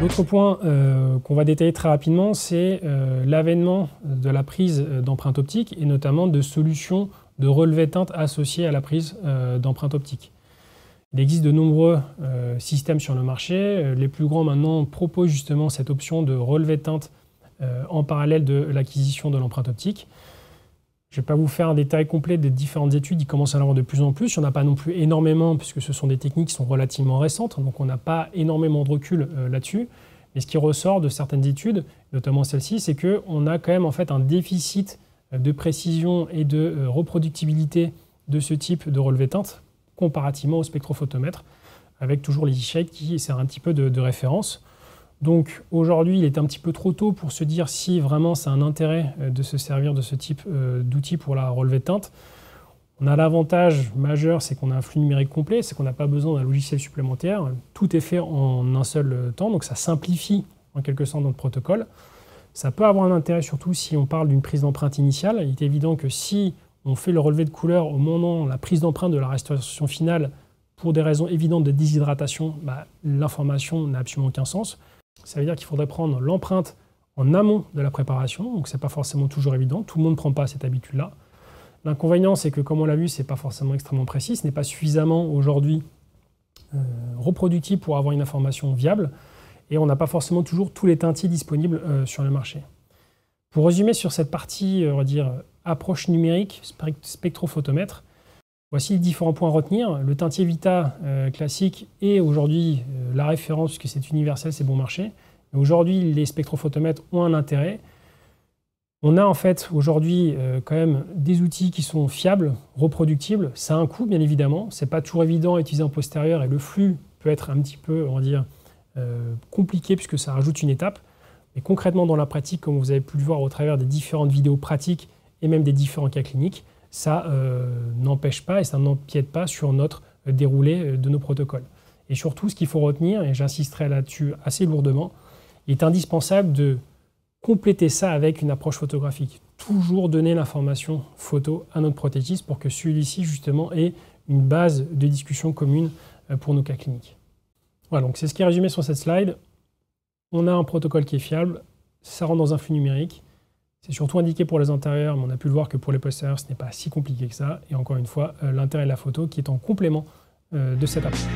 L'autre point qu'on va détailler très rapidement, c'est l'avènement de la prise d'empreinte optique et notamment de solutions de relevé de teinte associées à la prise d'empreinte optique. Il existe de nombreux systèmes sur le marché. Les plus grands maintenant proposent justement cette option de relevé de teinte en parallèle de l'acquisition de l'empreinte optique. Je ne vais pas vous faire un détail complet des différentes études, il commence à en avoir de plus en plus. Il n'y en a pas non plus énormément, puisque ce sont des techniques qui sont relativement récentes, donc on n'a pas énormément de recul là-dessus. Mais ce qui ressort de certaines études, notamment celle-ci, c'est qu'on a quand même en fait un déficit de précision et de reproductibilité de ce type de relevé de teinte, comparativement au spectrophotomètre, avec toujours l'EasyShade qui sert un petit peu de référence. Donc aujourd'hui, il est un petit peu trop tôt pour se dire si vraiment c'est un intérêt de se servir de ce type d'outil pour la relevé de teinte. On a l'avantage majeur, c'est qu'on a un flux numérique complet, c'est qu'on n'a pas besoin d'un logiciel supplémentaire. Tout est fait en un seul temps, donc ça simplifie en quelque sorte notre protocole. Ça peut avoir un intérêt surtout si on parle d'une prise d'empreinte initiale. Il est évident que si on fait le relevé de couleur au moment de la prise d'empreinte de la restauration finale, pour des raisons évidentes de déshydratation, l'information n'a absolument aucun sens. Ça veut dire qu'il faudrait prendre l'empreinte en amont de la préparation, donc ce n'est pas forcément toujours évident, tout le monde ne prend pas cette habitude-là. L'inconvénient, c'est que comme on l'a vu, ce n'est pas forcément extrêmement précis, ce n'est pas suffisamment aujourd'hui reproductible pour avoir une information viable, et on n'a pas forcément toujours tous les teintiers disponibles sur le marché. Pour résumer sur cette partie, on va dire, approche numérique, spectrophotomètre, voici les différents points à retenir. Le teintier Vita classique est aujourd'hui la référence, puisque c'est universel, c'est bon marché. Aujourd'hui, les spectrophotomètres ont un intérêt. On a en fait aujourd'hui quand même des outils qui sont fiables, reproductibles. Ça a un coût, bien évidemment. Ce n'est pas toujours évident à utiliser en postérieur et le flux peut être un petit peu, on va dire, compliqué puisque ça rajoute une étape. Mais concrètement, dans la pratique, comme vous avez pu le voir au travers des différentes vidéos pratiques et même des différents cas cliniques, ça n'empêche pas et ça n'empiète pas sur notre déroulé de nos protocoles. Et surtout, ce qu'il faut retenir, et j'insisterai là-dessus assez lourdement, il est indispensable de compléter ça avec une approche photographique. Toujours donner l'information photo à notre prothésiste pour que celui-ci, justement, ait une base de discussion commune pour nos cas cliniques. Voilà, donc c'est ce qui est résumé sur cette slide. On a un protocole qui est fiable, ça rentre dans un flux numérique. C'est surtout indiqué pour les antérieurs, mais on a pu le voir que pour les postérieurs, ce n'est pas si compliqué que ça. Et encore une fois, l'intérêt de la photo qui est en complément de cette approche.